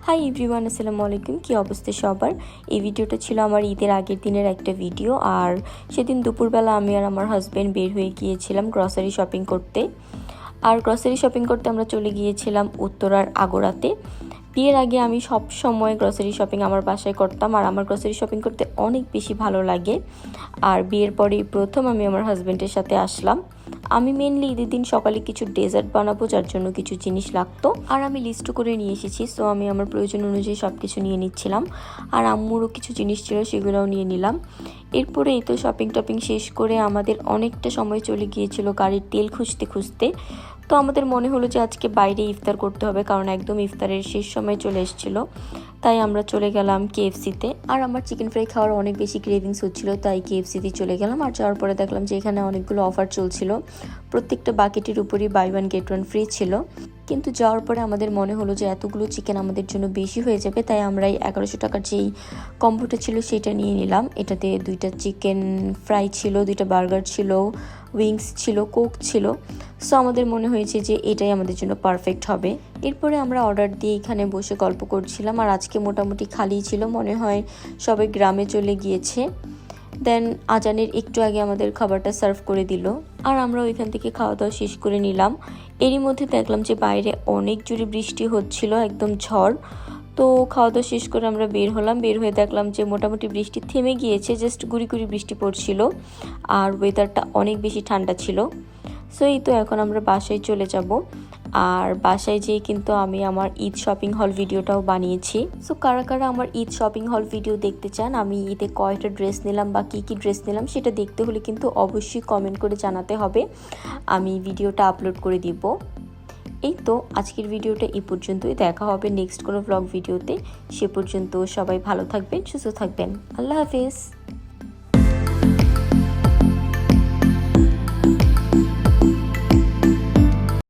Hi everyone, আসসালামু আলাইকুম। কী অবস্থা সবার? এই ভিডিওটা ছিল আমার ঈদের আগের দিনের একটা ভিডিও। আর সেদিন দুপুরবেলা আমি আর আমার হাজব্যান্ড বের হয়ে গিয়েছিলাম গ্রসারি শপিং করতে। আর গ্রসারি শপিং করতে আমরা চলে গিয়েছিলাম উত্তরার আগোড়াতে। বিয়ের আগে আমি সব সময় গ্রসারি শপিং আমার বাসায় করতাম, আর আমার গ্রসারি শপিং করতে অনেক বেশি ভালো লাগে। আর বিয়ের পরেই প্রথম আমি আমার হাজব্যান্ডের সাথে আসলাম। আমি মেনলি ঈদের দিন সকালে কিছু ডেজার্ট বানাবো, যার জন্য কিছু জিনিস লাগতো, আর আমি লিস্ট করে নিয়ে এসেছি। সো আমি আমার প্রয়োজন অনুযায়ী সব কিছু নিয়ে নিচ্ছিলাম, আর আম্মুরও কিছু জিনিস ছিল সেগুলোও নিয়ে নিলাম। এরপরে এই তো শপিং টপিং শেষ করে আমাদের অনেকটা সময় চলে গিয়েছিল গাড়ির তেল খুঁজতে খুঁজতে। তো আমাদের মনে হলো যে আজকে বাইরে ইফতার করতে হবে, কারণ একদম ইফতারের শেষ সময় চলে এসেছিল। তাই আমরা চলে গেলাম কেএফসিতে। আর আমার চিকেন ফ্রাই খাওয়ার অনেক বেশি ক্রেভিংস হচ্ছিল, তাই কেএফসিতে চলে গেলাম। আর যাওয়ার পরে দেখলাম যে এখানে অনেকগুলো অফার চলছিল, প্রত্যেকটা বাকেটের উপরই buy one get one free ছিল। কিন্তু যাওয়ার পরে আমাদের মনে হলো যে এতগুলো চিকেন আমাদের জন্য বেশি হয়ে যাবে, তাই আমরা এই 1100 টাকার যেই কম্বোটা ছিল সেটা নিয়ে নিলাম। এটাতে 2টা চিকেন ফ্রাই ছিল, 2টা বার্গার ছিল, উইংস ছিল, কোক ছিল। সো আমাদের মনে হয়েছে যে এটাই আমাদের জন্য পারফেক্ট হবে। এরপরে আমরা অর্ডার দিয়ে এখানে বসে গল্প করছিলাম। আর আজকে মোটামুটি খালি ছিল, মনে হয় সবাই গ্রামে চলে গিয়েছে। দেন আজানের একটু আগে আমাদের খাবারটা সার্ভ করে দিল, আর আমরা ওইখান থেকে খাওয়া দাওয়া শেষ করে নিলাম। এরই মধ্যে দেখলাম যে বাইরে অনেক জোরে বৃষ্টি হচ্ছিল, একদম ঝড়। তো খাওয়া দাওয়া শেষ করে আমরা বের হলাম। বের হয়ে দেখলাম যে মোটামুটি বৃষ্টি থেমে গিয়েছে, জাস্ট গুড়ি গুড়ি বৃষ্টি পড়ছিল, আর ওয়েদারটা অনেক বেশি ঠান্ডা ছিল। সো এই তো এখন আমরা বাসায় চলে যাব। আর বাসায় যেয়ে কিন্তু আমি আমার ঈদ শপিং হল ভিডিওটাও বানিয়েছি। সো কারা কারা আমার ঈদ শপিং হল ভিডিও দেখতে চান, আমি ঈদে কয়টা ড্রেস নিলাম বা কী কী ড্রেস নিলাম, সেটা দেখতে হলে কিন্তু অবশ্যই কমেন্ট করে জানাতে হবে, আমি ভিডিওটা আপলোড করে দিব। এই তো আজকের ভিডিওটা এই পর্যন্তই। দেখা হবে নেক্সট কোনো ব্লগ ভিডিওতে। সে পর্যন্ত সবাই ভালো থাকবেন, সুস্থ থাকবেন। আল্লাহ হাফেজ।